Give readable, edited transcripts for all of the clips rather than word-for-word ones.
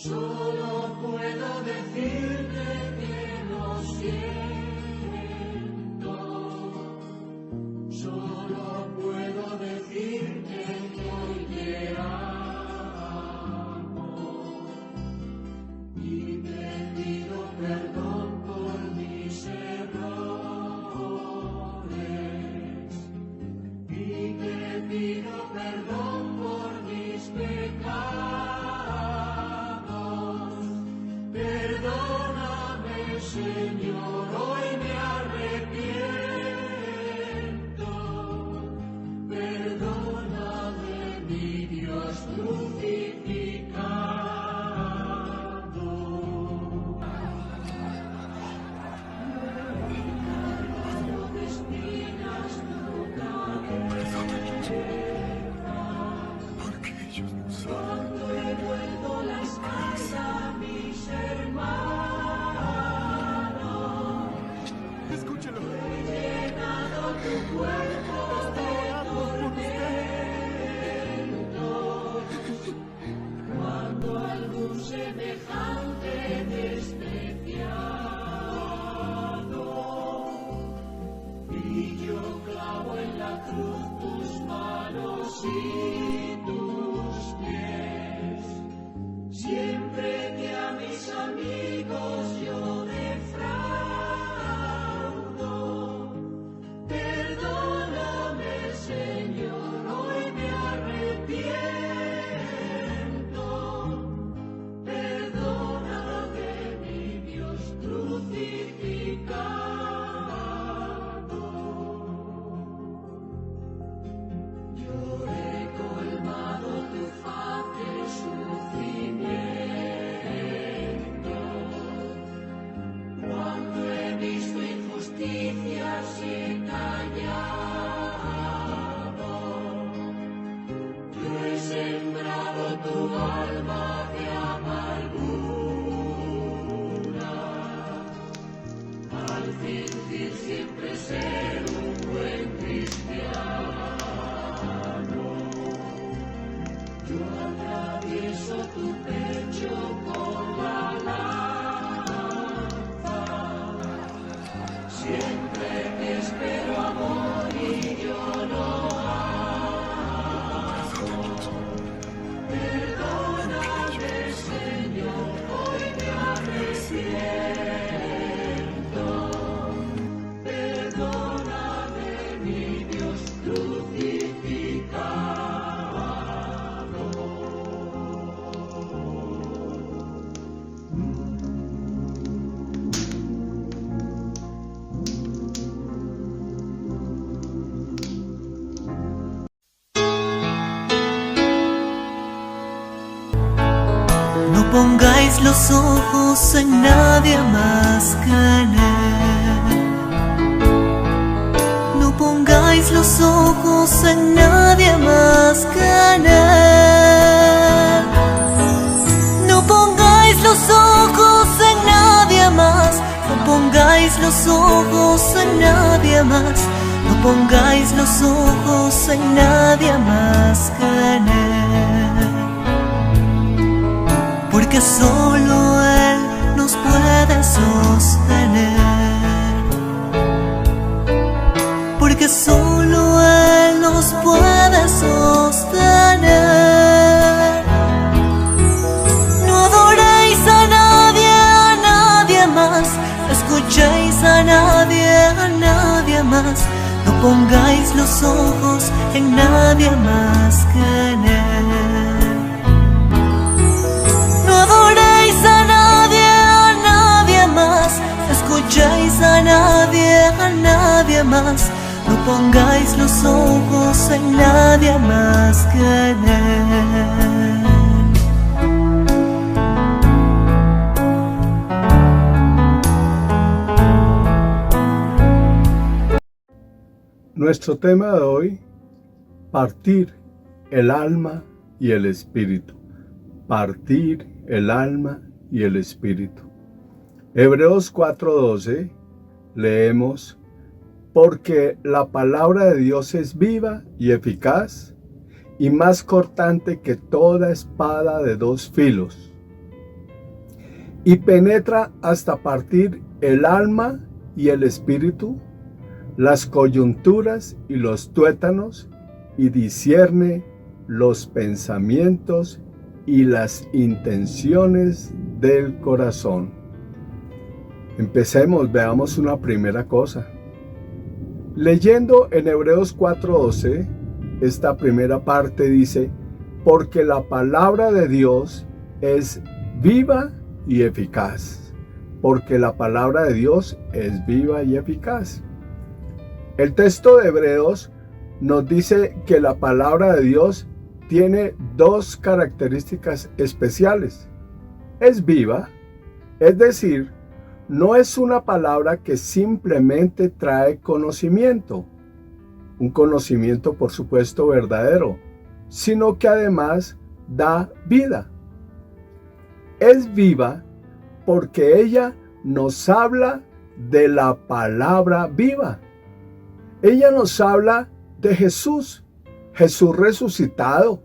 Solo puedo decirte que lo siento. Solo puedo decirte que hoy te amo. Y te pido perdón por mis errores. Y te pido perdón por mis pecados. Señor, hoy me arrepiento. Perdóname, mi Dios crucificado. Cargado de espinas tu cabeza. Cuando he vuelto la espalda a mis hermanos. Tu cuerpo de tormentos, cuando algún semejante despreciado y yo clavo en la cruz tus manos y tus pies, siempre que a mis amigos yo defraudo. Señor, hoy me arrepiento. Perdóname, mi Dios crucificado. Yo he colmado tu faz de sufrimiento. Cuando he visto injusticias y he callado. Tu alma de amargura, al fingir siempre ser un buen cristiano, yo atravieso tu pecho con la lanza, siempre que espero amor y yo no. Perdóname, mi Dios crucificado. No pongáis los ojos en nadie más que en Él. No pongáis los ojos en nadie más que en Él. No pongáis los ojos en nadie más. No pongáis los ojos en nadie más. No pongáis los ojos en nadie más que en Él. Porque solo Él nos puede sostener. Porque solo Él nos puede sostener. No adoréis a nadie más. No escuchéis a nadie más. No pongáis los ojos en nadie más que en Él. No adoréis a nadie más. No escuchéis a nadie más. No pongáis los ojos en nadie más que en Él. Nuestro tema de hoy, partir el alma y el espíritu. Partir el alma y el espíritu. Hebreos 4:12 leemos: porque la palabra de Dios es viva y eficaz y más cortante que toda espada de dos filos, y penetra hasta partir el alma y el espíritu, las coyunturas y los tuétanos, y discierne los pensamientos y las intenciones del corazón. Empecemos, veamos una primera cosa. Leyendo en Hebreos 4:12, esta primera parte dice: porque la palabra de Dios es viva y eficaz. Porque la palabra de Dios es viva y eficaz. El texto de Hebreos nos dice que la palabra de Dios tiene dos características especiales. Es viva, es decir, no es una palabra que simplemente trae conocimiento, un conocimiento por supuesto verdadero, sino que además da vida. Es viva porque ella nos habla de la palabra viva. Ella nos habla de Jesús, Jesús resucitado,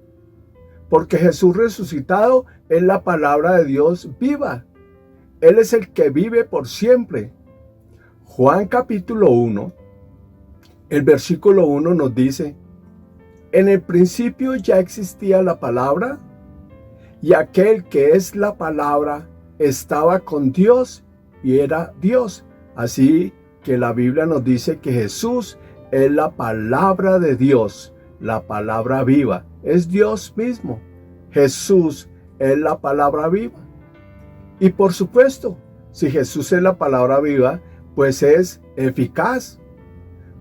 porque Jesús resucitado es la palabra de Dios viva. Él es el que vive por siempre. Juan capítulo 1, el versículo 1 nos dice: en el principio ya existía la palabra, y aquel que es la palabra estaba con Dios y era Dios. Así que la Biblia nos dice que Jesús es la palabra de Dios, la palabra viva. Es Dios mismo. Jesús es la palabra viva. Y por supuesto, si Jesús es la palabra viva, pues es eficaz.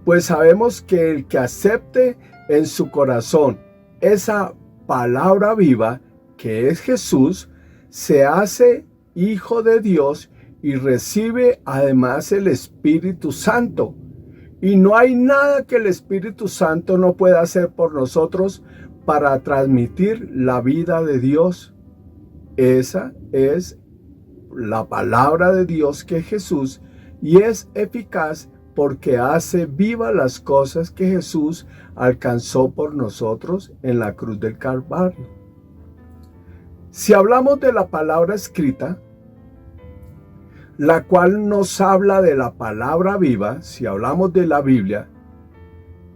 Pues sabemos que el que acepte en su corazón esa palabra viva, que es Jesús, se hace hijo de Dios y recibe además el Espíritu Santo. Y no hay nada que el Espíritu Santo no pueda hacer por nosotros para transmitir la vida de Dios. Esa es la palabra de Dios, que es Jesús, y es eficaz porque hace viva las cosas que Jesús alcanzó por nosotros en la cruz del Calvario. Si hablamos de la palabra escrita, la cual nos habla de la palabra viva, si hablamos de la Biblia,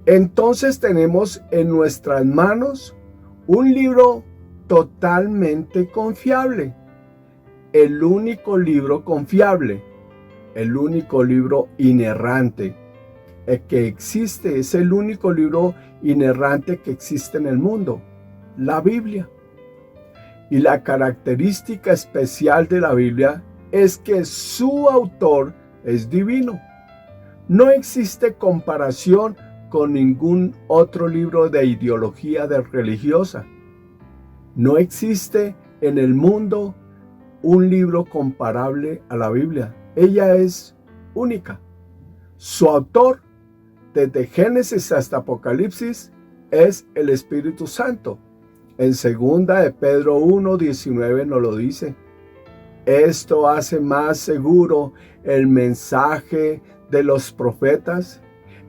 entonces tenemos en nuestras manos un libro totalmente confiable. El único libro confiable, el único libro inerrante que existe, es el único libro inerrante que existe en el mundo, la Biblia. Y la característica especial de la Biblia es que su autor es divino. No existe comparación con ningún otro libro de ideología religiosa. No existe en el mundo un libro comparable a la Biblia. Ella es única. Su autor, desde Génesis hasta Apocalipsis, es el Espíritu Santo. En 2 de Pedro 1:19 nos lo dice. Esto hace más seguro el mensaje de los profetas,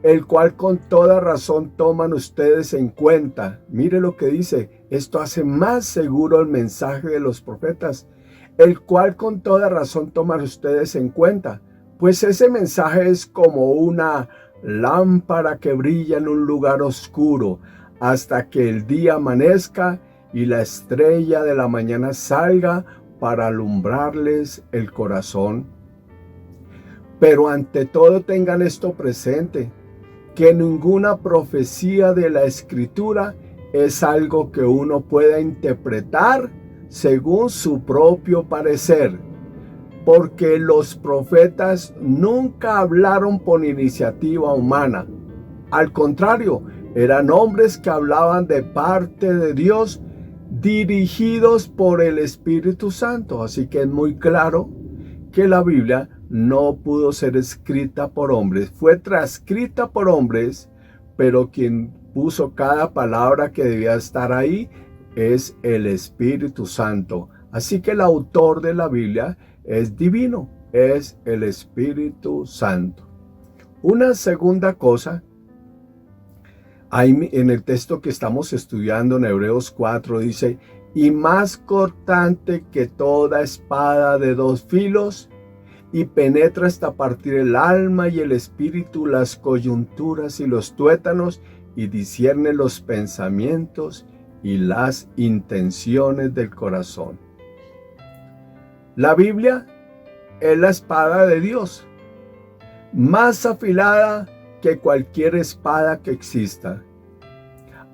el cual con toda razón toman ustedes en cuenta. Mire lo que dice: esto hace más seguro el mensaje de los profetas, el cual con toda razón toman ustedes en cuenta. Pues ese mensaje es como una lámpara que brilla en un lugar oscuro, hasta que el día amanezca y la estrella de la mañana salga para alumbrarles el corazón. Pero ante todo tengan esto presente, que ninguna profecía de la Escritura es algo que uno pueda interpretar según su propio parecer, porque los profetas nunca hablaron por iniciativa humana. Al contrario, eran hombres que hablaban de parte de Dios, dirigidos por el Espíritu Santo. Así que es muy claro que la Biblia no pudo ser escrita por hombres. Fue transcrita por hombres, pero quien puso cada palabra que debía estar ahí es el Espíritu Santo. Así que el autor de la Biblia es divino, es el Espíritu Santo. Una segunda cosa, ahí en el texto que estamos estudiando en Hebreos 4 dice, y más cortante que toda espada de dos filos, y penetra hasta partir el alma y el espíritu, las coyunturas y los tuétanos, y discierne los pensamientos y las intenciones del corazón. La Biblia es la espada de Dios, más afilada que cualquier espada que exista.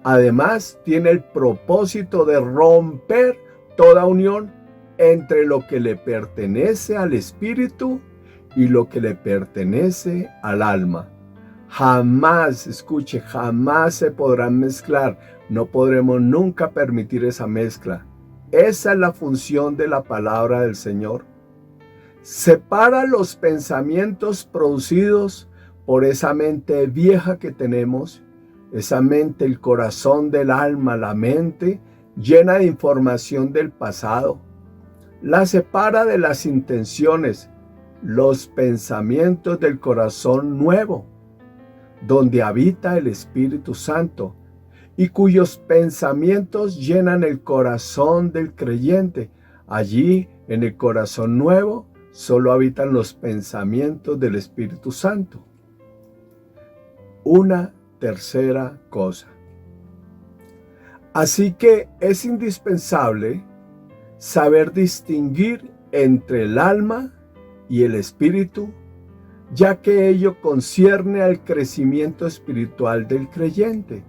Además, tiene el propósito de romper toda unión entre lo que le pertenece al espíritu y lo que le pertenece al alma. Jamás, escuche, jamás se podrán mezclar. No podremos nunca permitir esa mezcla. Esa es la función de la palabra del Señor. Separa los pensamientos producidos por esa mente vieja que tenemos, esa mente, el corazón del alma, la mente llena de información del pasado. La separa de las intenciones, los pensamientos del corazón nuevo, donde habita el Espíritu Santo, y cuyos pensamientos llenan el corazón del creyente. Allí, en el corazón nuevo, solo habitan los pensamientos del Espíritu Santo. Una tercera cosa. Así que es indispensable saber distinguir entre el alma y el espíritu, ya que ello concierne al crecimiento espiritual del creyente.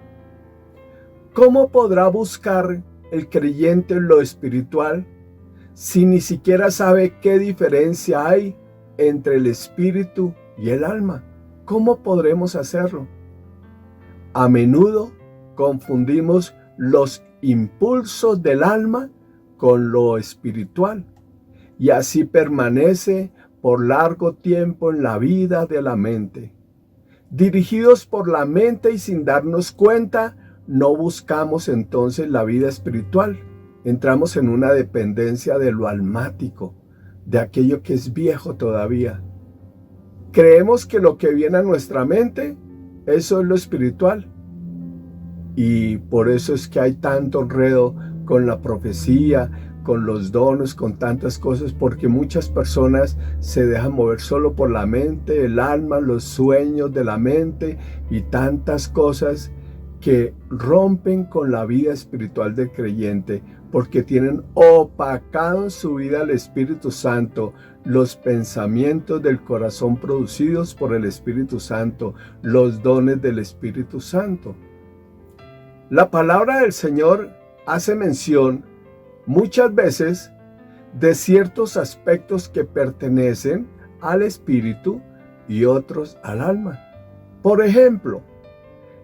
¿Cómo podrá buscar el creyente lo espiritual si ni siquiera sabe qué diferencia hay entre el espíritu y el alma? ¿Cómo podremos hacerlo? A menudo confundimos los impulsos del alma con lo espiritual, y así permanece por largo tiempo en la vida de la mente. Dirigidos por la mente y sin darnos cuenta, no buscamos entonces la vida espiritual. Entramos en una dependencia de lo almático, de aquello que es viejo todavía. Creemos que lo que viene a nuestra mente, eso es lo espiritual. Y por eso es que hay tanto enredo con la profecía, con los dones, con tantas cosas, porque muchas personas se dejan mover solo por la mente, el alma, los sueños de la mente y tantas cosas que rompen con la vida espiritual del creyente, porque tienen opacado en su vida al Espíritu Santo, los pensamientos del corazón producidos por el Espíritu Santo, los dones del Espíritu Santo. La palabra del Señor hace mención muchas veces de ciertos aspectos que pertenecen al espíritu y otros al alma. Por ejemplo,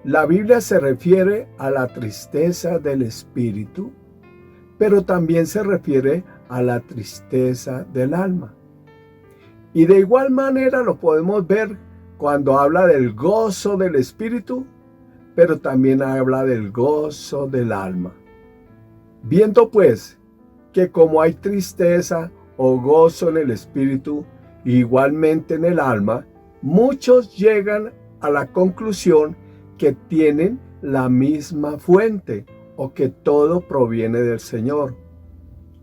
la Biblia se refiere a la tristeza del espíritu, pero también se refiere a la tristeza del alma. Y de igual manera lo podemos ver cuando habla del gozo del espíritu, pero también habla del gozo del alma. Viendo pues que como hay tristeza o gozo en el espíritu, igualmente en el alma, muchos llegan a la conclusión que tienen la misma fuente o que todo proviene del Señor.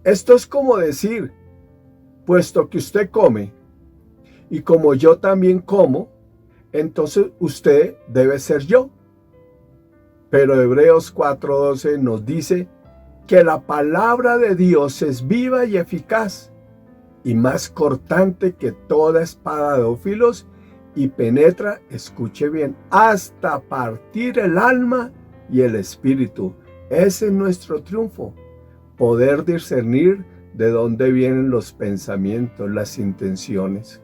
Esto es como decir, puesto que usted come y como yo también como, entonces usted debe ser yo. Pero Hebreos 4:12 nos dice que la palabra de Dios es viva y eficaz y más cortante que toda espada de dos filos y penetra, escuche bien, hasta partir el alma y el espíritu. Ese es nuestro triunfo, poder discernir de dónde vienen los pensamientos, las intenciones.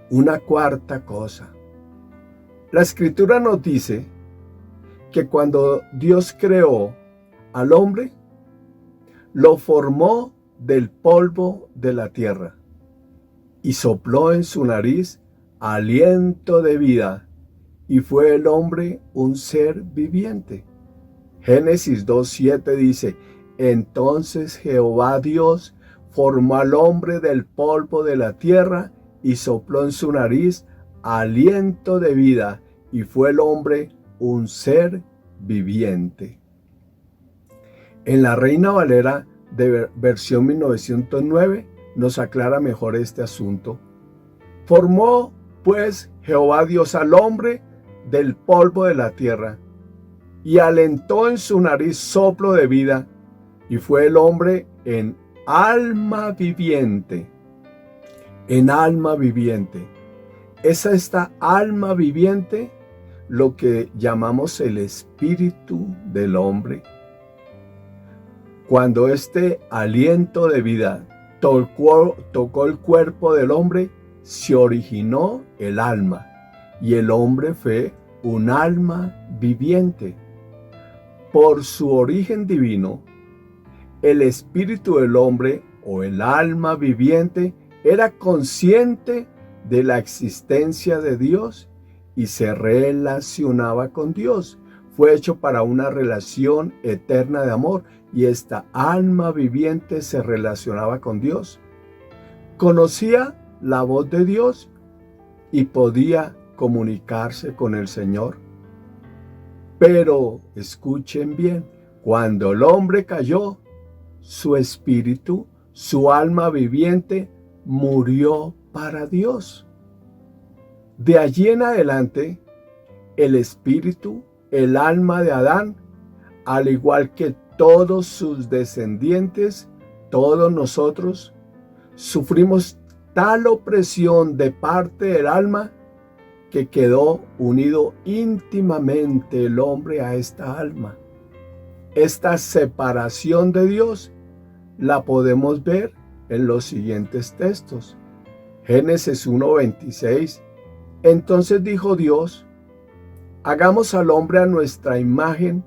Una cuarta cosa. La Escritura nos dice que cuando Dios creó al hombre, lo formó del polvo de la tierra y sopló en su nariz aliento de vida, y fue el hombre un ser viviente. Génesis 2:7 dice: entonces Jehová Dios formó al hombre del polvo de la tierra y sopló en su nariz aliento de vida, y fue el hombre un ser viviente. En la Reina Valera de versión 1909 nos aclara mejor este asunto. Formó pues Jehová Dios al hombre del polvo de la tierra y alentó en su nariz soplo de vida, y fue el hombre en alma viviente. En alma viviente. Es esta alma viviente lo que llamamos el espíritu del hombre. Cuando este aliento de vida tocó el cuerpo del hombre, se originó el alma, y el hombre fue un alma viviente. Por su origen divino, el espíritu del hombre o el alma viviente era consciente de la existencia de Dios y se relacionaba con Dios. Fue hecho para una relación eterna de amor, y esta alma viviente se relacionaba con Dios. Conocía la voz de Dios y podía comunicarse con el Señor. Pero escuchen bien, cuando el hombre cayó, su espíritu, su alma viviente, murió para Dios. De allí en adelante, el espíritu, el alma de Adán, al igual que todos sus descendientes, todos nosotros, sufrimos tal opresión de parte del alma que quedó unido íntimamente el hombre a esta alma. Esta separación de Dios la podemos ver en los siguientes textos. Génesis 1:26. Entonces dijo Dios: hagamos al hombre a nuestra imagen,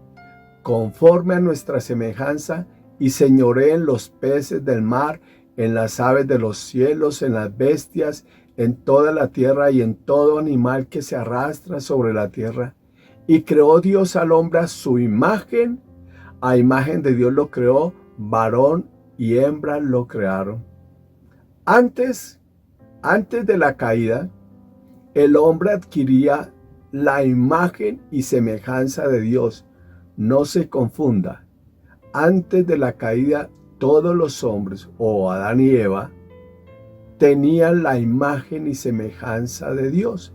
conforme a nuestra semejanza, y señoreen los peces del mar, en las aves de los cielos, en las bestias, en toda la tierra y en todo animal que se arrastra sobre la tierra. Y creó Dios al hombre a su imagen, a imagen de Dios lo creó, varón y hembra lo crearon. Antes de la caída, el hombre adquiría la imagen y semejanza de Dios. No se confunda. Antes de la caída, todos los hombres, o Adán y Eva, tenían la imagen y semejanza de Dios.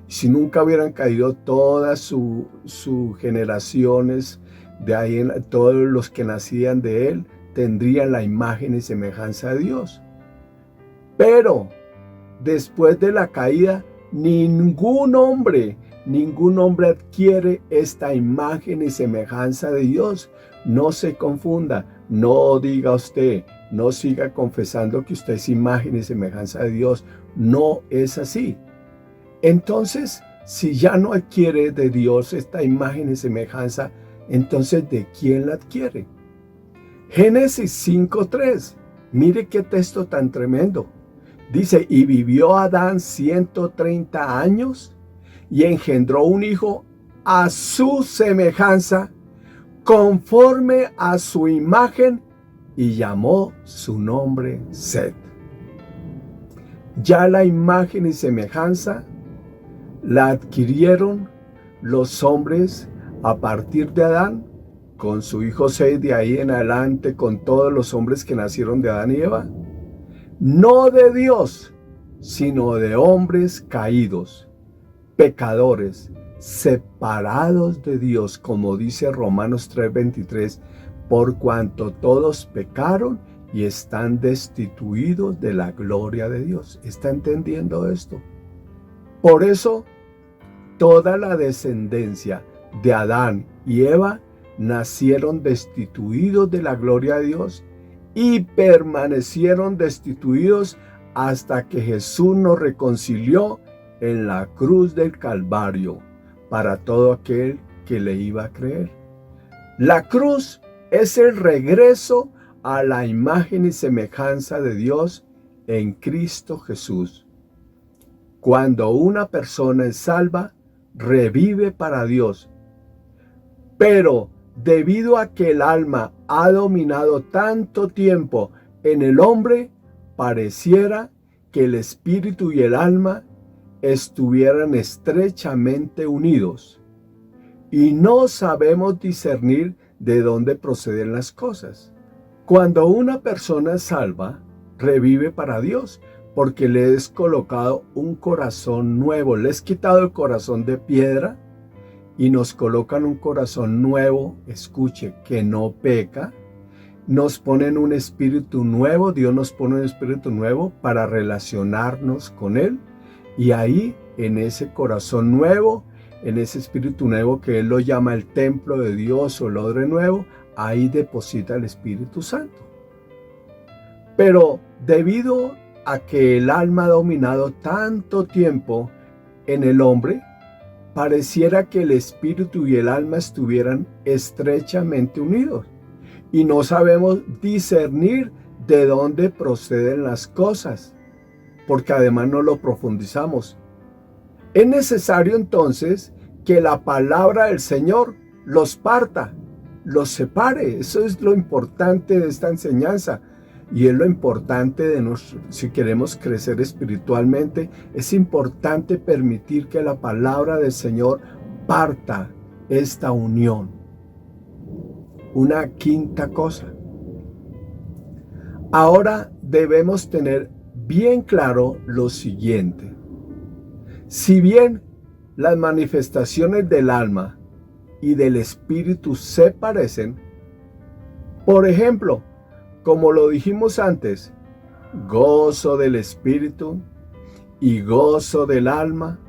Si nunca hubieran caído, todas sus generaciones, de ahí todos los que nacían de él, tendrían la imagen y semejanza de Dios. Pero después de la caída, ningún hombre adquiere esta imagen y semejanza de Dios. No se confunda, no diga usted, no siga confesando que usted es imagen y semejanza de Dios. No es así. Entonces, si ya no adquiere de Dios esta imagen y semejanza, entonces ¿de quién la adquiere? Génesis 5:3. Mire qué texto tan tremendo. Dice: y vivió Adán 130 años y engendró un hijo a su semejanza, conforme a su imagen, y llamó su nombre Set. Ya la imagen y semejanza la adquirieron los hombres a partir de Adán, con su hijo Set, de ahí en adelante con todos los hombres que nacieron de Adán y Eva. No de Dios, sino de hombres caídos, pecadores, separados de Dios, como dice Romanos 3:23, por cuanto todos pecaron y están destituidos de la gloria de Dios. ¿Está entendiendo esto? Por eso, toda la descendencia de Adán y Eva nacieron destituidos de la gloria de Dios y permanecieron destituidos hasta que Jesús nos reconcilió en la cruz del Calvario para todo aquel que le iba a creer. La cruz es el regreso a la imagen y semejanza de Dios en Cristo Jesús. Cuando una persona es salva, revive para Dios. Pero debido a que el alma ha dominado tanto tiempo en el hombre, pareciera que el espíritu y el alma estuvieran estrechamente unidos y no sabemos discernir de dónde proceden las cosas. Cuando una persona es salva, revive para Dios porque le es colocado un corazón nuevo. Le es quitado el corazón de piedra y nos colocan un corazón nuevo, escuche, que no peca. Nos ponen un espíritu nuevo, Dios nos pone un espíritu nuevo para relacionarnos con Él. Y ahí, en ese corazón nuevo, en ese espíritu nuevo que Él lo llama el templo de Dios o el odre nuevo, ahí deposita el Espíritu Santo. Pero debido a que el alma ha dominado tanto tiempo en el hombre, pareciera que el espíritu y el alma estuvieran estrechamente unidos y no sabemos discernir de dónde proceden las cosas, porque además no lo profundizamos. Es necesario entonces que la palabra del Señor los parta, los separe. Eso es lo importante de esta enseñanza. Y es lo importante de si queremos crecer espiritualmente, es importante permitir que la palabra del Señor parta esta unión. Una quinta cosa. Ahora debemos tener bien claro lo siguiente. Si bien las manifestaciones del alma y del espíritu se parecen, por ejemplo, como lo dijimos antes, gozo del espíritu y gozo del alma,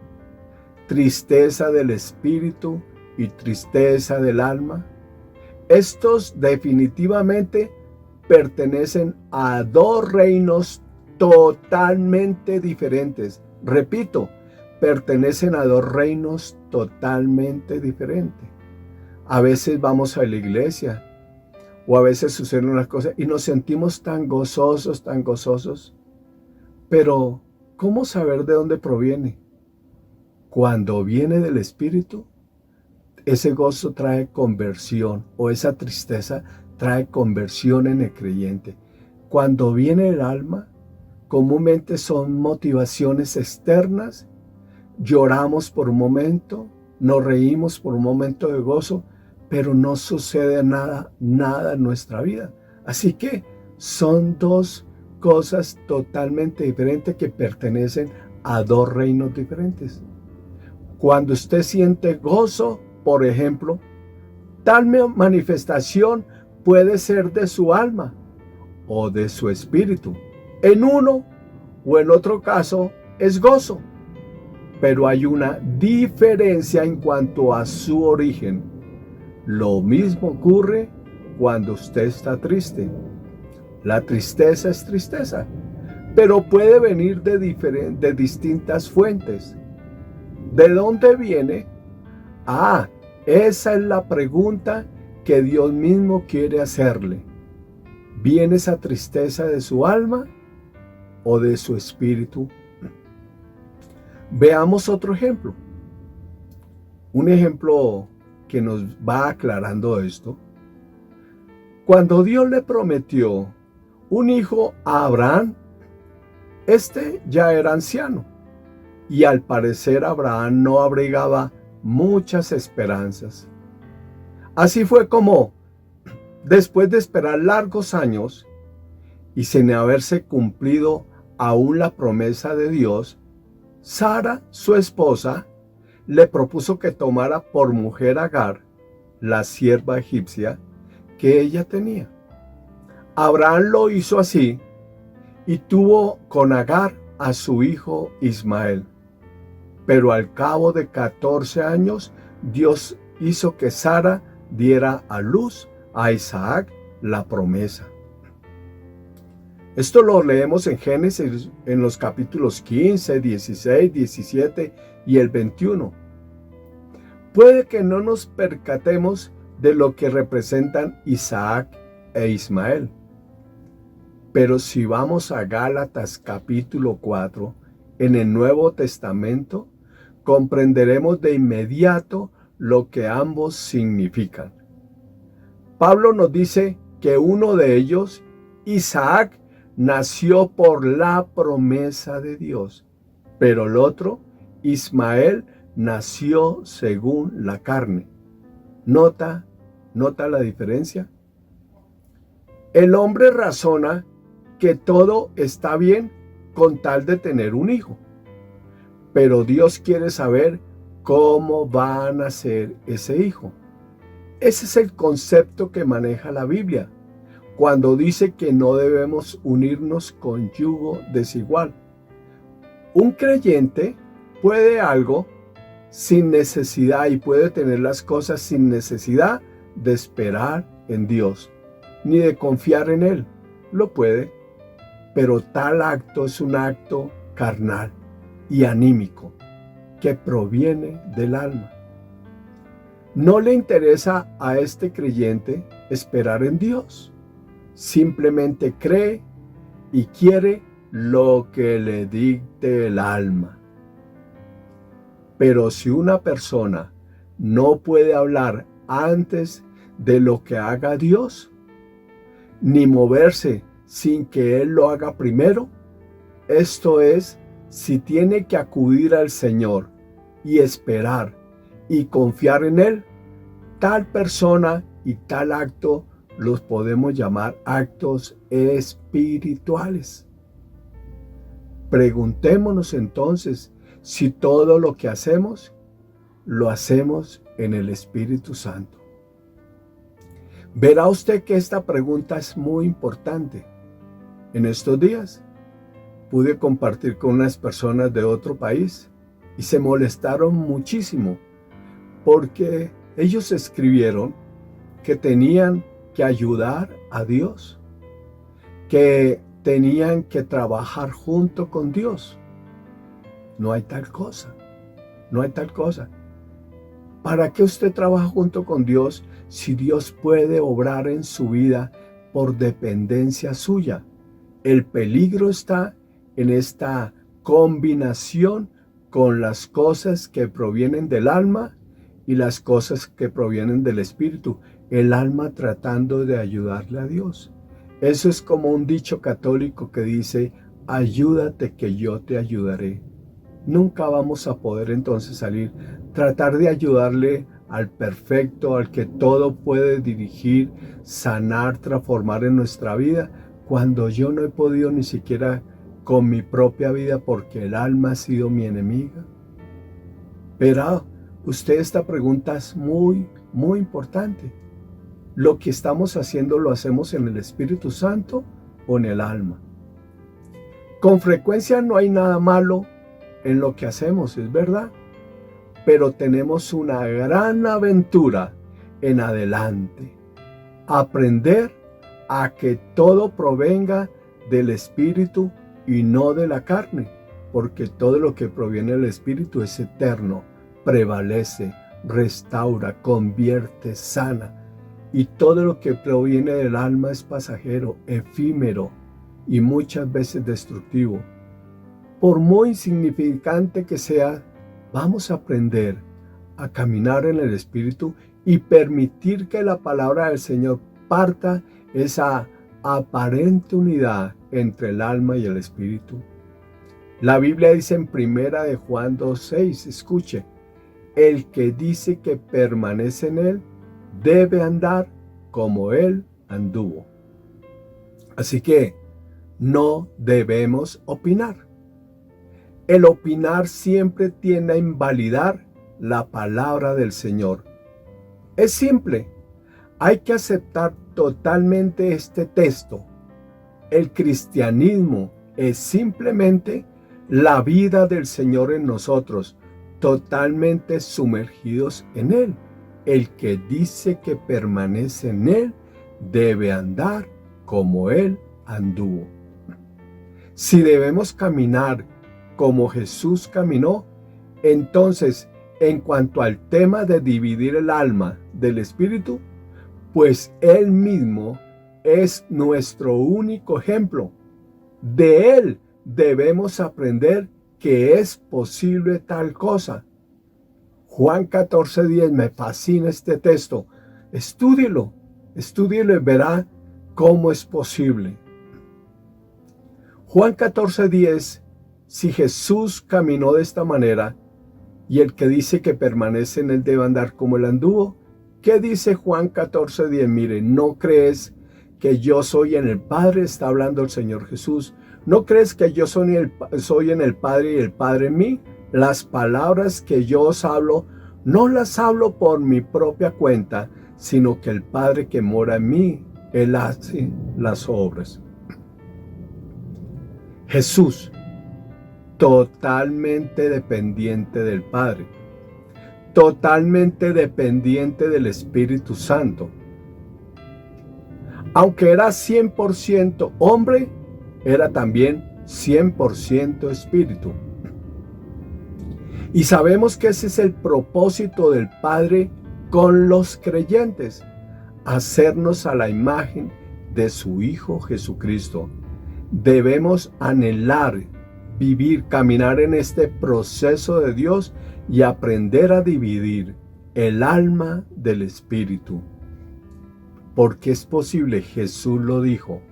tristeza del espíritu y tristeza del alma. Estos definitivamente pertenecen a dos reinos totalmente diferentes. Repito, pertenecen a dos reinos totalmente diferentes. A veces vamos a la iglesia, o a veces suceden unas cosas y nos sentimos tan gozosos, pero ¿cómo saber de dónde proviene? Cuando viene del Espíritu, ese gozo trae conversión, o esa tristeza trae conversión en el creyente. Cuando viene el alma, comúnmente son motivaciones externas, lloramos por un momento, nos reímos por un momento de gozo, pero no sucede nada en nuestra vida. Así que son dos cosas totalmente diferentes que pertenecen a dos reinos diferentes. Cuando usted siente gozo, por ejemplo, tal manifestación puede ser de su alma o de su espíritu. En uno o en otro caso es gozo, pero hay una diferencia en cuanto a su origen. Lo mismo ocurre cuando usted está triste. La tristeza es tristeza, pero puede venir de distintas fuentes. ¿De dónde viene? Esa es la pregunta que Dios mismo quiere hacerle. ¿Viene esa tristeza de su alma o de su espíritu? Veamos otro ejemplo. Un ejemplo que nos va aclarando esto. Cuando Dios le prometió un hijo a Abraham, este ya era anciano y al parecer Abraham no abrigaba muchas esperanzas. Así fue como, después de esperar largos años y sin haberse cumplido aún la promesa de Dios, Sara, su esposa, le propuso que tomara por mujer a Agar, la sierva egipcia que ella tenía. Abraham lo hizo así y tuvo con Agar a su hijo Ismael. Pero al cabo de 14 años, Dios hizo que Sara diera a luz a Isaac, la promesa. Esto lo leemos en Génesis en los capítulos 15, 16, 17 y el 21. Puede que no nos percatemos de lo que representan Isaac e Ismael. Pero si vamos a Gálatas capítulo 4, en el Nuevo Testamento, comprenderemos de inmediato lo que ambos significan. Pablo nos dice que uno de ellos, Isaac, nació por la promesa de Dios, pero el otro, Ismael, nació según la carne. ¿Nota la diferencia? El hombre razona que todo está bien con tal de tener un hijo, pero Dios quiere saber cómo va a nacer ese hijo. Ese es el concepto que maneja la Biblia cuando dice que no debemos unirnos con yugo desigual. Un creyente puede algo sin necesidad y puede tener las cosas sin necesidad de esperar en Dios, ni de confiar en Él. Lo puede, pero tal acto es un acto carnal y anímico que proviene del alma. No le interesa a este creyente esperar en Dios. Simplemente cree y quiere lo que le dicte el alma. Pero si una persona no puede hablar antes de lo que haga Dios, ni moverse sin que Él lo haga primero, esto es, si tiene que acudir al Señor y esperar y confiar en Él, tal persona y tal acto los podemos llamar actos espirituales. Preguntémonos entonces si todo lo que hacemos, lo hacemos en el Espíritu Santo. Verá usted que esta pregunta es muy importante. En estos días pude compartir con unas personas de otro país y se molestaron muchísimo porque ellos escribieron que tenían que ayudar a Dios, que tenían que trabajar junto con Dios. No hay tal cosa, no hay tal cosa. ¿Para qué usted trabaja junto con Dios si Dios puede obrar en su vida por dependencia suya? El peligro está en esta combinación con las cosas que provienen del alma y las cosas que provienen del espíritu. El alma tratando de ayudarle a Dios. Eso es como un dicho católico que dice, ayúdate que yo te ayudaré. Nunca vamos a poder entonces salir, tratar de ayudarle al perfecto, al que todo puede dirigir, sanar, transformar en nuestra vida, cuando yo no he podido ni siquiera con mi propia vida porque el alma ha sido mi enemiga. Pero usted, esta pregunta es muy importante. ¿Lo que estamos haciendo lo hacemos en el Espíritu Santo o en el alma? Con frecuencia no hay nada malo en lo que hacemos, es verdad, pero tenemos una gran aventura en adelante. Aprender a que todo provenga del Espíritu y no de la carne, porque todo lo que proviene del Espíritu es eterno, prevalece, restaura, convierte, sana. Y todo lo que proviene del alma es pasajero, efímero y muchas veces destructivo. Por muy insignificante que sea, vamos a aprender a caminar en el Espíritu y permitir que la palabra del Señor parta esa aparente unidad entre el alma y el Espíritu. La Biblia dice en 1 de Juan 2:6, escuche, el que dice que permanece en Él, debe andar como Él anduvo. Así que no debemos opinar. El opinar siempre tiende a invalidar la palabra del Señor. Es simple, hay que aceptar totalmente este texto. El cristianismo es simplemente la vida del Señor en nosotros, totalmente sumergidos en Él. El que dice que permanece en Él debe andar como Él anduvo. Si debemos caminar como Jesús caminó, entonces, en cuanto al tema de dividir el alma del espíritu, pues Él mismo es nuestro único ejemplo. De Él debemos aprender que es posible tal cosa. Juan 14:10, me fascina este texto. Estúdielo y verá cómo es posible. Juan 14:10, si Jesús caminó de esta manera, y el que dice que permanece en él debe andar como él anduvo, ¿qué dice Juan 14:10? Mire, ¿no crees que yo soy en el Padre? Está hablando el Señor Jesús. ¿No crees que yo soy en el Padre y el Padre en mí? Las palabras que yo os hablo, no las hablo por mi propia cuenta, sino que el Padre que mora en mí, Él hace las obras. Jesús, totalmente dependiente del Padre, totalmente dependiente del Espíritu Santo. Aunque era 100% hombre, era también 100% espíritu. Y sabemos que ese es el propósito del Padre con los creyentes, hacernos a la imagen de su Hijo Jesucristo. Debemos anhelar, vivir, caminar en este proceso de Dios y aprender a dividir el alma del espíritu. Porque es posible, Jesús lo dijo.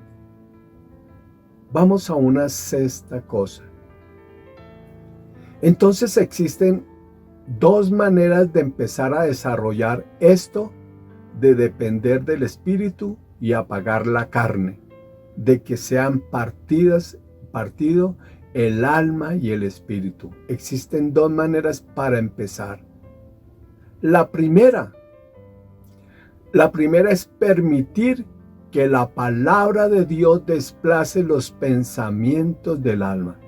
Vamos a una sexta cosa. Entonces existen dos maneras de empezar a desarrollar esto de depender del espíritu y apagar la carne, de que sean partido el alma y el espíritu. Existen dos maneras para empezar. La primera es permitir que la palabra de Dios desplace los pensamientos del alma.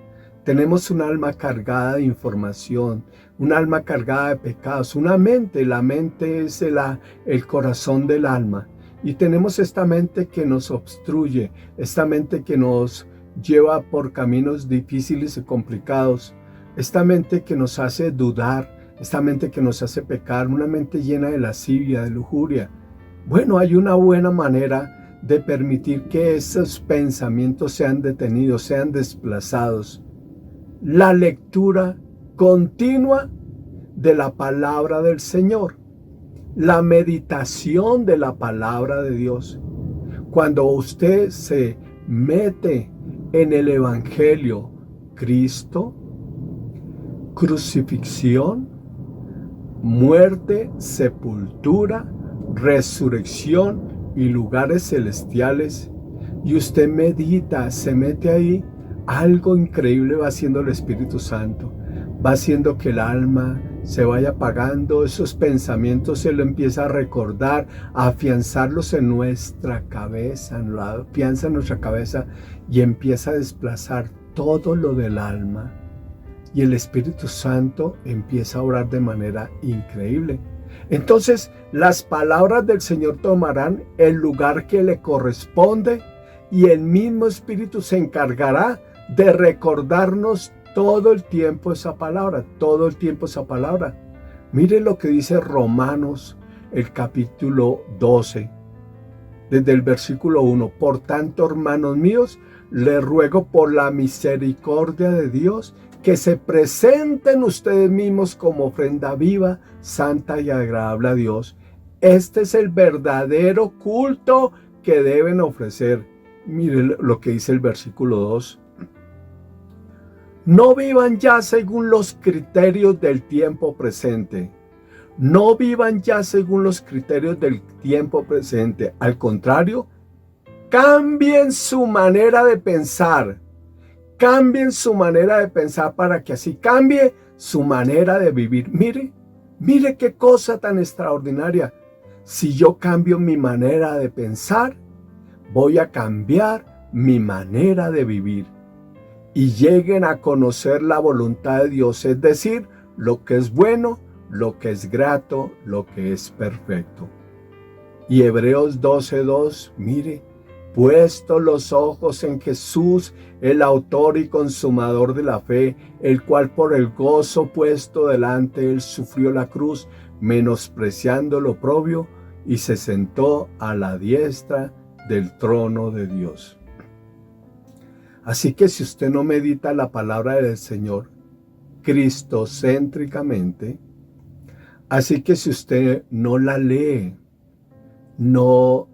Tenemos un alma cargada de información, un alma cargada de pecados, la mente es el corazón del alma. Y tenemos esta mente que nos obstruye, esta mente que nos lleva por caminos difíciles y complicados, esta mente que nos hace dudar, esta mente que nos hace pecar, una mente llena de lascivia, de lujuria. Bueno, hay una buena manera de permitir que esos pensamientos sean detenidos, sean desplazados. La lectura continua de la palabra del Señor, la meditación de la palabra de Dios. Cuando usted se mete en el Evangelio, Cristo, crucifixión, muerte, sepultura, resurrección y lugares celestiales, y usted medita, se mete ahí, algo increíble va haciendo el Espíritu Santo. Va haciendo que el alma se vaya apagando, esos pensamientos se lo empieza a recordar, a afianzarlos en nuestra cabeza, lo afianza en nuestra cabeza y empieza a desplazar todo lo del alma. Y el Espíritu Santo empieza a obrar de manera increíble. Entonces, las palabras del Señor tomarán el lugar que le corresponde y el mismo Espíritu se encargará de recordarnos todo el tiempo esa palabra, todo el tiempo esa palabra. Mire lo que dice Romanos, el capítulo 12, desde el versículo 1. Por tanto, hermanos míos, les ruego por la misericordia de Dios que se presenten ustedes mismos como ofrenda viva, santa y agradable a Dios. Este es el verdadero culto que deben ofrecer. Mire lo que dice el versículo 2. No vivan ya según los criterios del tiempo presente. No vivan ya según los criterios del tiempo presente. Al contrario, cambien su manera de pensar. Cambien su manera de pensar para que así cambie su manera de vivir. Mire qué cosa tan extraordinaria. Si yo cambio mi manera de pensar, voy a cambiar mi manera de vivir. Y lleguen a conocer la voluntad de Dios, es decir, lo que es bueno, lo que es grato, lo que es perfecto. Y Hebreos 12:2, mire, puesto los ojos en Jesús, el autor y consumador de la fe, el cual por el gozo puesto delante él sufrió la cruz, menospreciando lo oprobio, y se sentó a la diestra del trono de Dios. Así que si usted no medita la palabra del Señor cristocéntricamente, Así que si usted no la lee, no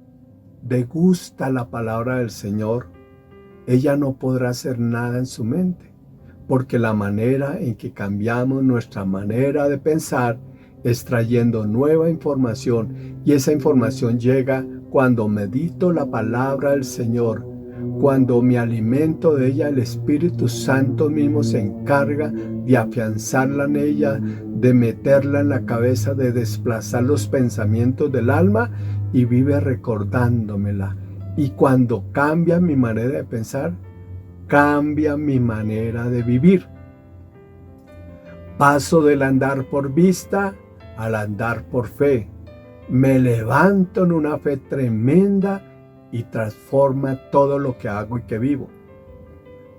degusta la palabra del Señor, ella no podrá hacer nada en su mente, porque la manera en que cambiamos nuestra manera de pensar es trayendo nueva información, y esa información llega cuando medito la palabra del Señor. Cuando me alimento de ella, el Espíritu Santo mismo se encarga de afianzarla en ella, de meterla en la cabeza, de desplazar los pensamientos del alma, y vive recordándomela. Y cuando cambia mi manera de pensar, cambia mi manera de vivir. Paso del andar por vista al andar por fe. Me levanto en una fe tremenda y transforma todo lo que hago y que vivo.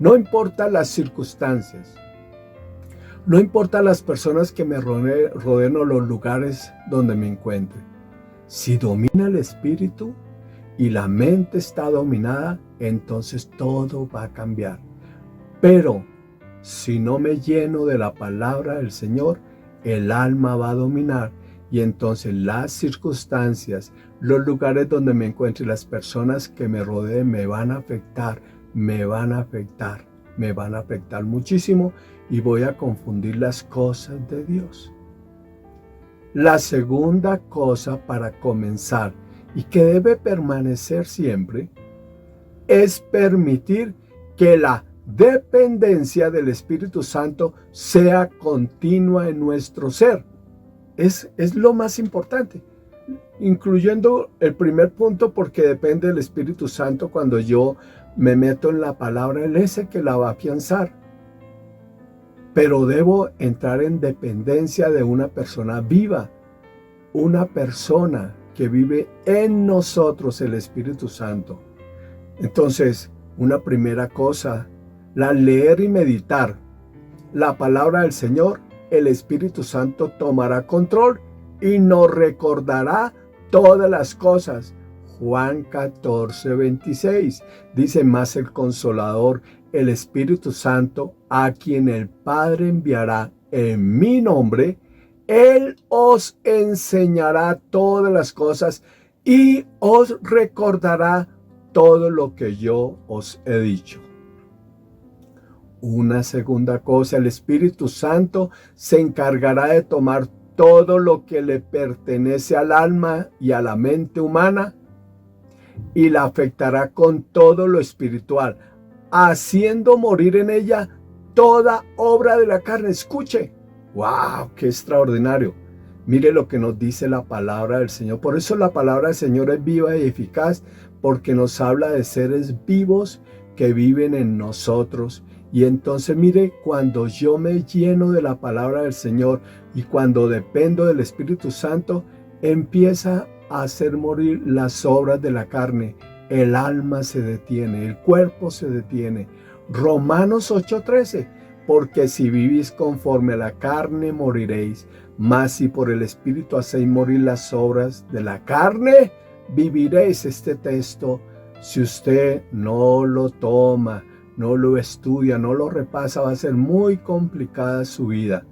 No importa las circunstancias, no importa las personas que me rodeen o los lugares donde me encuentre. Si domina el espíritu y la mente está dominada, entonces todo va a cambiar. Pero si no me lleno de la palabra del Señor, el alma va a dominar, y entonces las circunstancias, los lugares donde me encuentre, las personas que me rodeen me van a afectar muchísimo, y voy a confundir las cosas de Dios. La segunda cosa para comenzar, y que debe permanecer siempre, es permitir que la dependencia del Espíritu Santo sea continua en nuestro ser. Es lo más importante, incluyendo el primer punto, porque depende del Espíritu Santo. Cuando yo me meto en la palabra, Él es el que la va a afianzar. Pero debo entrar en dependencia de una persona viva, una persona que vive en nosotros, el Espíritu Santo. Entonces, una primera cosa, la leer y meditar la palabra del Señor, el Espíritu Santo tomará control y nos recordará todas las cosas. Juan 14:26 dice: más el Consolador, el Espíritu Santo, a quien el Padre enviará en mi nombre, Él os enseñará todas las cosas y os recordará todo lo que yo os he dicho. Una segunda cosa, el Espíritu Santo se encargará de tomar todo lo que le pertenece al alma y a la mente humana y la afectará con todo lo espiritual, haciendo morir en ella toda obra de la carne. Escuche, ¡wow! ¡Qué extraordinario! Mire lo que nos dice la palabra del Señor. Por eso la palabra del Señor es viva y eficaz, porque nos habla de seres vivos que viven en nosotros. Y entonces mire, cuando yo me lleno de la palabra del Señor y cuando dependo del Espíritu Santo, empieza a hacer morir las obras de la carne. El alma se detiene, el cuerpo se detiene. Romanos 8:13, porque si vivís conforme a la carne moriréis, mas si por el Espíritu hacéis morir las obras de la carne, viviréis. Este texto, si usted no lo toma, no lo estudia, no lo repasa, va a ser muy complicada su vida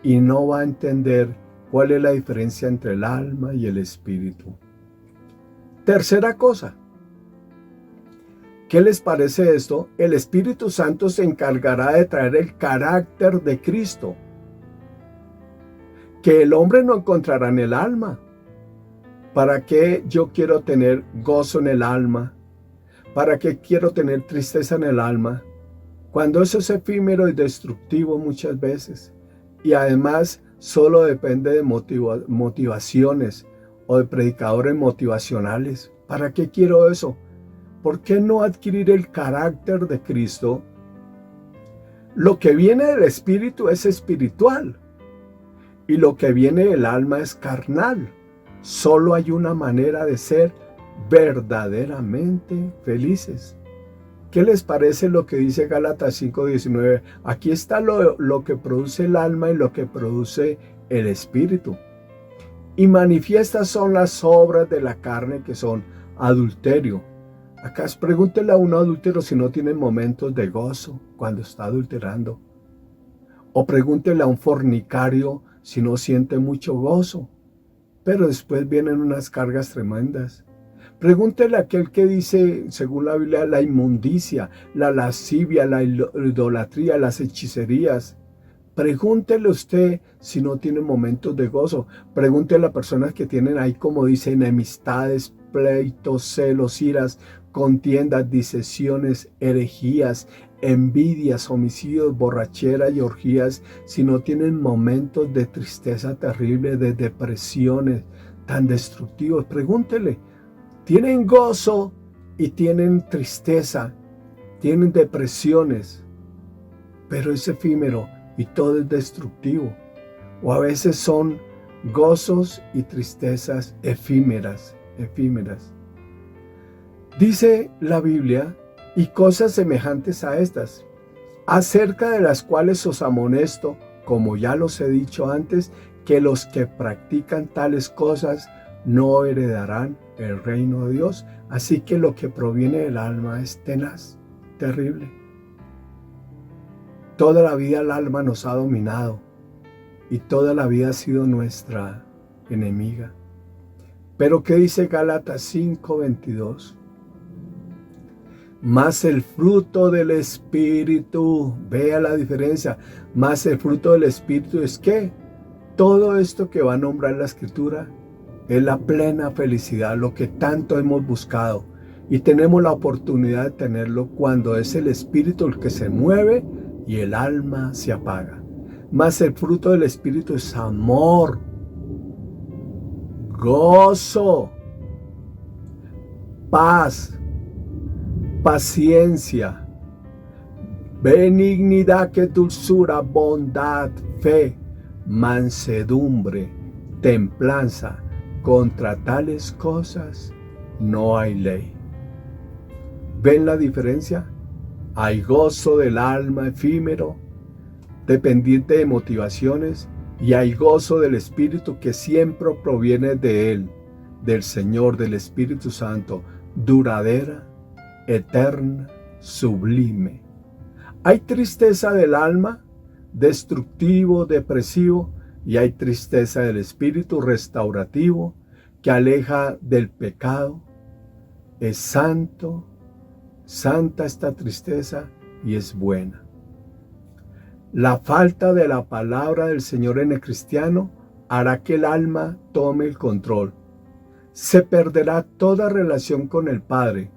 y no va a entender cuál es la diferencia entre el alma y el espíritu. Tercera cosa, ¿qué les parece esto? El Espíritu Santo se encargará de traer el carácter de Cristo, que el hombre no encontrará en el alma. ¿Para qué yo quiero tener gozo en el alma? ¿Para qué quiero tener tristeza en el alma? Cuando eso es efímero y destructivo muchas veces. Y además solo depende de motivaciones o de predicadores motivacionales. ¿Para qué quiero eso? ¿Por qué no adquirir el carácter de Cristo? Lo que viene del Espíritu es espiritual. Y lo que viene del alma es carnal. Solo hay una manera de ser verdaderamente felices. ¿Qué les parece lo que dice Gálatas 5:19? Aquí está lo que produce el alma y lo que produce el espíritu. Y manifiestas son las obras de la carne, que son adulterio. Acá pregúntele a un adúltero si no tiene momentos de gozo cuando está adulterando. O pregúntele a un fornicario sino siente mucho gozo. Pero después vienen unas cargas tremendas. Pregúntele a aquel que dice, según la Biblia, la inmundicia, la lascivia, la idolatría, las hechicerías. Pregúntele usted si no tiene momentos de gozo. Pregúntele a las personas que tienen ahí, como dice, enemistades, pleitos, celos, iras, contiendas, disensiones, herejías, envidias, homicidios, borracheras y orgías, si no tienen momentos de tristeza terrible, de depresiones tan destructivos. Pregúntele. Tienen gozo y tienen tristeza, tienen depresiones, pero es efímero y todo es destructivo. O a veces son gozos y tristezas efímeras. Dice la Biblia, y cosas semejantes a estas, acerca de las cuales os amonesto, como ya los he dicho antes, que los que practican tales cosas no heredarán el reino de Dios. Así que lo que proviene del alma es tenaz, terrible. Toda la vida el alma nos ha dominado y toda la vida ha sido nuestra enemiga. Pero ¿qué dice Gálatas 5:22? Mas el fruto del Espíritu, vea la diferencia, mas el fruto del Espíritu es que todo esto que va a nombrar la Escritura es la plena felicidad, lo que tanto hemos buscado. Y tenemos la oportunidad de tenerlo cuando es el Espíritu el que se mueve y el alma se apaga. Mas el fruto del Espíritu es amor, gozo, paz, paciencia, benignidad, que dulzura, bondad, fe, mansedumbre, templanza. Contra tales cosas no hay ley. ¿Ven la diferencia? Hay gozo del alma efímero, dependiente de motivaciones, y hay gozo del Espíritu que siempre proviene de Él, del Señor, del Espíritu Santo, duradera, eterna, sublime. Hay tristeza del alma, destructivo, depresivo, y hay tristeza del Espíritu restaurativo que aleja del pecado. Es santo, santa esta tristeza y es buena. La falta de la palabra del Señor en el cristiano hará que el alma tome el control. Se perderá toda relación con el Padre,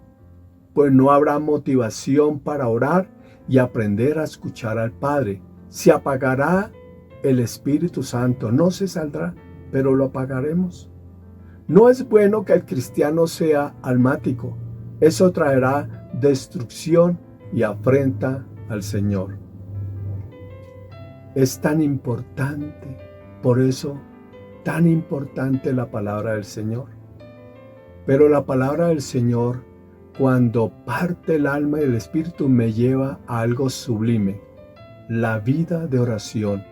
pues no habrá motivación para orar y aprender a escuchar al Padre. Se apagará el Espíritu Santo, no se saldrá, pero lo apagaremos. No es bueno que el cristiano sea almático. Eso traerá destrucción y afrenta al Señor. Es tan importante, por eso, tan importante la palabra del Señor. Pero la palabra del Señor, cuando parte el alma y el espíritu, me lleva a algo sublime, la vida de oración.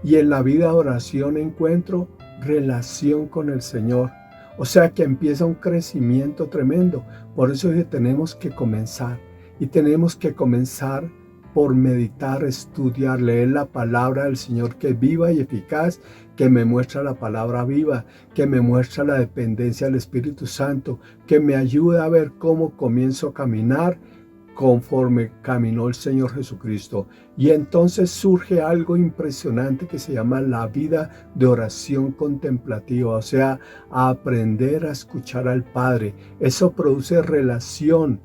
Y en la vida de oración encuentro relación con el Señor. O sea que empieza un crecimiento tremendo. Por eso es que tenemos que comenzar. Y tenemos que comenzar por meditar, estudiar, leer la palabra del Señor, que es viva y eficaz, que me muestra la palabra viva, que me muestra la dependencia del Espíritu Santo, que me ayuda a ver cómo comienzo a caminar conforme caminó el Señor Jesucristo. Y entonces surge algo impresionante que se llama la vida de oración contemplativa, o sea, aprender a escuchar al Padre. Eso produce relación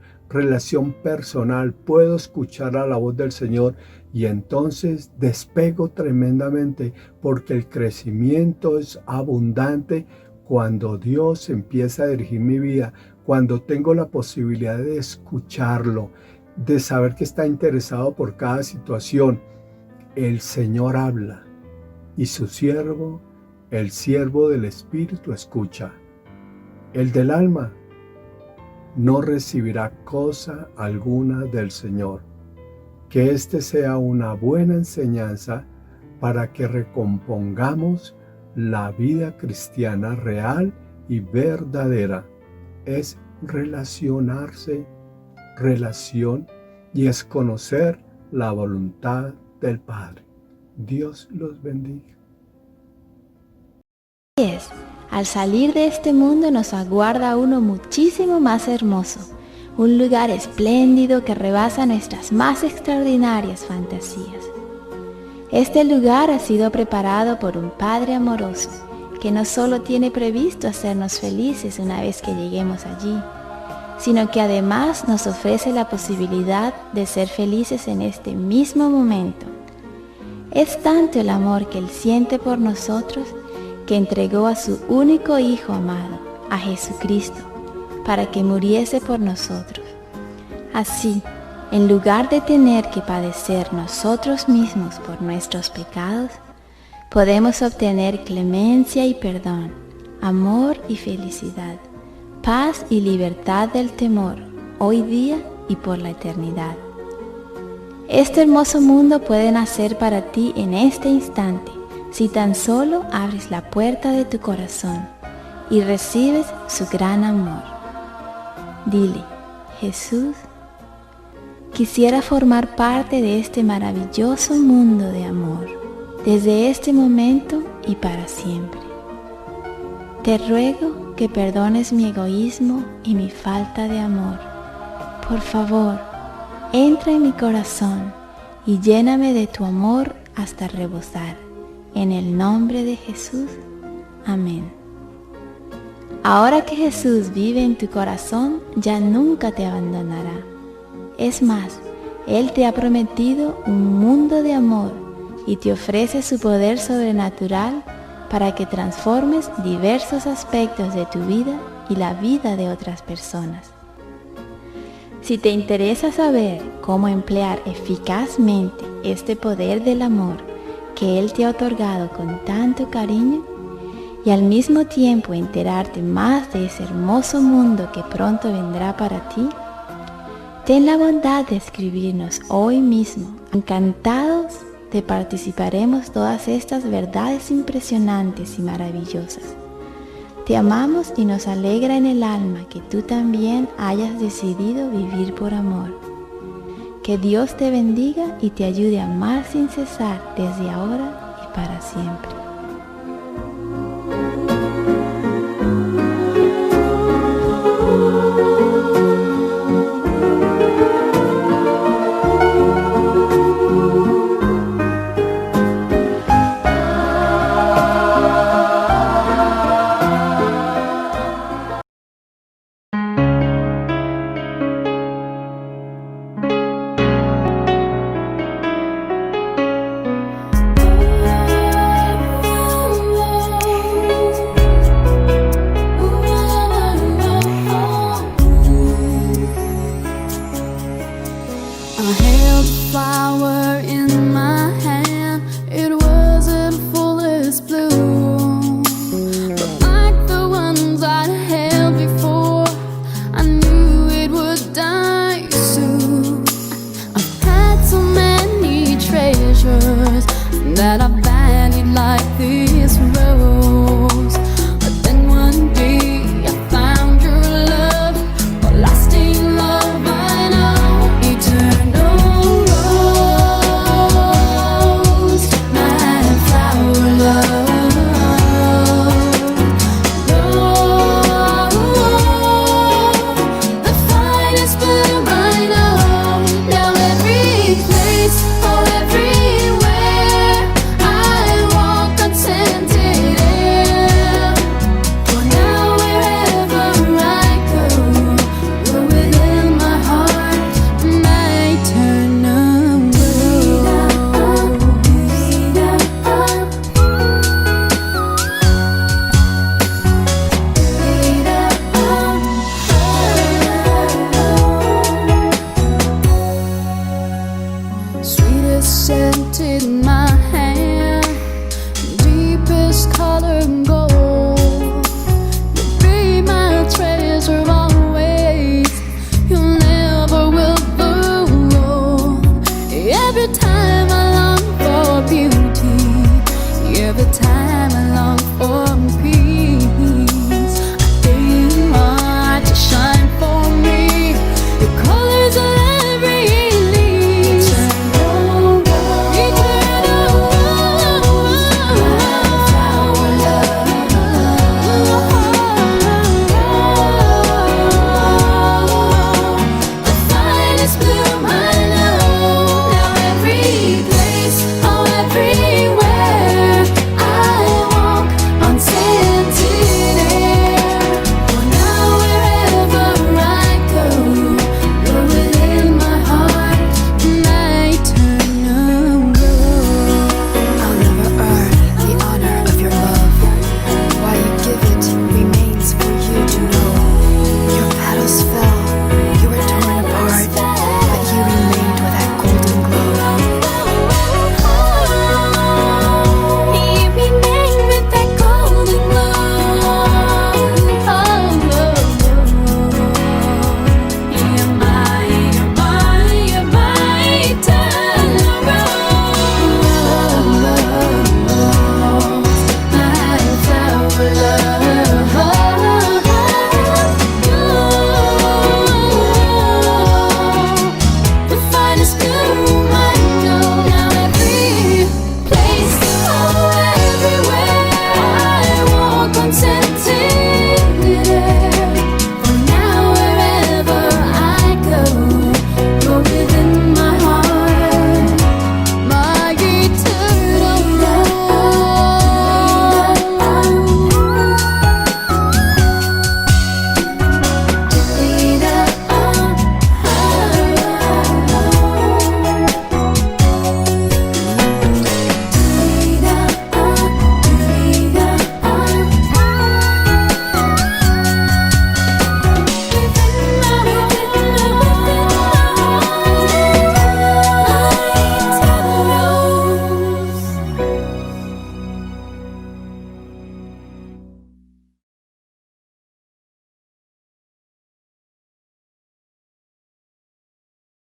personal. Puedo escuchar a la voz del Señor y entonces despego tremendamente, porque el crecimiento es abundante cuando Dios empieza a dirigir mi vida, cuando tengo la posibilidad de escucharlo, de saber que está interesado por cada situación. El Señor habla y su siervo, el siervo del Espíritu, escucha. El del alma no recibirá cosa alguna del Señor. Que este sea una buena enseñanza para que recompongamos la vida cristiana real y verdadera. Es relacionarse, relación, y es conocer la voluntad del Padre. Dios los bendiga. es, al salir de este mundo nos aguarda uno muchísimo más hermoso, un lugar espléndido que rebasa nuestras más extraordinarias fantasías. Este lugar ha sido preparado por un Padre amoroso, que no solo tiene previsto hacernos felices una vez que lleguemos allí, sino que además nos ofrece la posibilidad de ser felices en este mismo momento. Es tanto el amor que Él siente por nosotros que entregó a su único Hijo amado, a Jesucristo, para que muriese por nosotros. Así, en lugar de tener que padecer nosotros mismos por nuestros pecados, podemos obtener clemencia y perdón, amor y felicidad, paz y libertad del temor, hoy día y por la eternidad. Este hermoso mundo puede nacer para ti en este instante, si tan solo abres la puerta de tu corazón y recibes su gran amor. Dile: Jesús, quisiera formar parte de este maravilloso mundo de amor, desde este momento y para siempre. Te ruego que perdones mi egoísmo y mi falta de amor. Por favor, entra en mi corazón y lléname de tu amor hasta rebosar. En el nombre de Jesús. Amén. Ahora que Jesús vive en tu corazón, ya nunca te abandonará. Es más, Él te ha prometido un mundo de amor y te ofrece su poder sobrenatural para que transformes diversos aspectos de tu vida y la vida de otras personas. Si te interesa saber cómo emplear eficazmente este poder del amor que Él te ha otorgado con tanto cariño, y al mismo tiempo enterarte más de ese hermoso mundo que pronto vendrá para ti, ten la bondad de escribirnos hoy mismo. Encantados te participaremos todas estas verdades impresionantes y maravillosas. Te amamos y nos alegra en el alma que tú también hayas decidido vivir por amor. Que Dios te bendiga y te ayude a amar sin cesar desde ahora y para siempre.